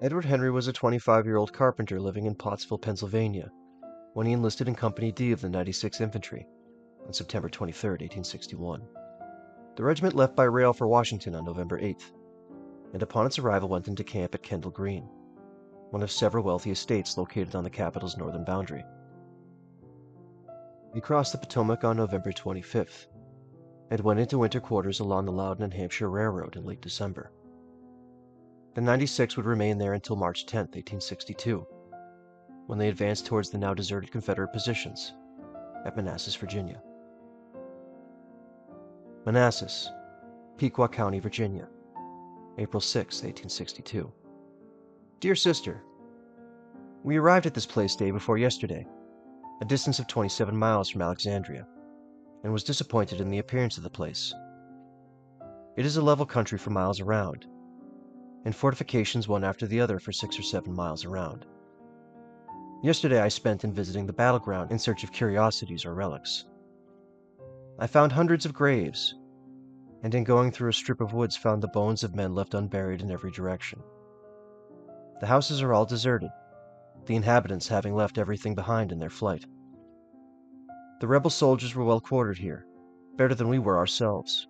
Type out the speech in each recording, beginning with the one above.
Edward Henry was a 25-year-old carpenter living in Pottsville, Pennsylvania, when he enlisted in Company D of the 96th Infantry on September 23, 1861. The regiment left by rail for Washington on November 8th, and upon its arrival went into camp at Kendall Green, one of several wealthy estates located on the capital's northern boundary. He crossed the Potomac on November 25th, and went into winter quarters along the Loudon and Hampshire Railroad in late December. The 96 would remain there until March 10, 1862, when they advanced towards the now deserted Confederate positions at Manassas, Virginia. Manassas, Pequot County, Virginia, April 6, 1862. Dear Sister, we arrived at this place day before yesterday, a distance of 27 miles from Alexandria, and was disappointed in the appearance of the place. It is a level country for miles around, and fortifications one after the other for 6 or 7 miles around. Yesterday I spent in visiting the battleground in search of curiosities or relics. I found hundreds of graves, and in going through a strip of woods found the bones of men left unburied in every direction. The houses are all deserted, the inhabitants having left everything behind in their flight. The rebel soldiers were well quartered here, better than we were ourselves.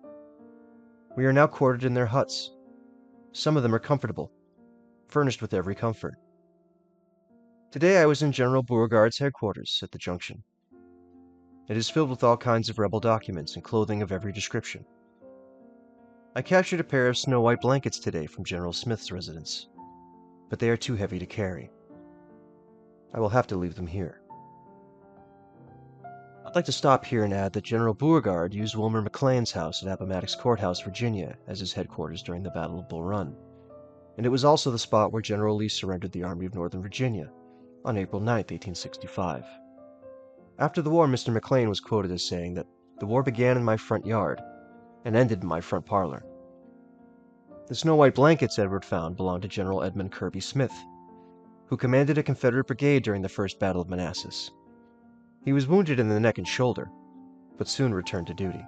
We are now quartered in their huts. Some of them are comfortable, furnished with every comfort. Today I was in General Beauregard's headquarters at the Junction. It is filled with all kinds of rebel documents and clothing of every description. I captured a pair of snow-white blankets today from General Smith's residence, but they are too heavy to carry. I will have to leave them here. I'd like to stop here and add that General Beauregard used Wilmer McLean's house at Appomattox Courthouse, Virginia, as his headquarters during the Battle of Bull Run, and it was also the spot where General Lee surrendered the Army of Northern Virginia on April 9, 1865. After the war, Mr. McLean was quoted as saying that the war began in my front yard and ended in my front parlor. The snow-white blankets Edward found belonged to General Edmund Kirby Smith, who commanded a Confederate brigade during the First Battle of Manassas. He was wounded in the neck and shoulder, but soon returned to duty.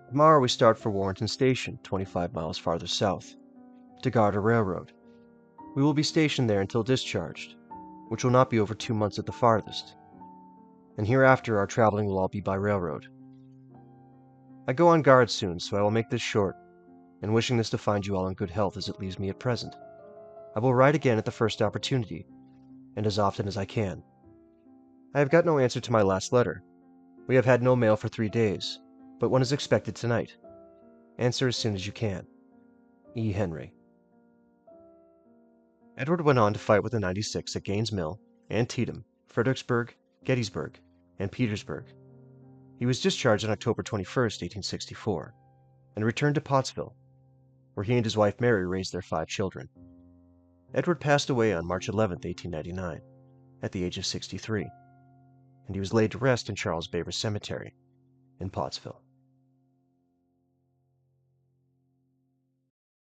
Tomorrow we start for Warrenton Station, 25 miles farther south, to guard a railroad. We will be stationed there until discharged, which will not be over 2 months at the farthest, and hereafter our traveling will all be by railroad. I go on guard soon, so I will make this short, and wishing this to find you all in good health as it leaves me at present. I will write again at the first opportunity, and as often as I can. I have got no answer to my last letter. We have had no mail for 3 days, but one is expected tonight. Answer as soon as you can. E. Henry. Edward went on to fight with the 96 at Gaines Mill, Antietam, Fredericksburg, Gettysburg, and Petersburg. He was discharged on October 21, 1864, and returned to Pottsville, where he and his wife Mary raised their 5 children. Edward passed away on March 11, 1899, at the age of 63, and he was laid to rest in Charles Baber Cemetery in Pottsville.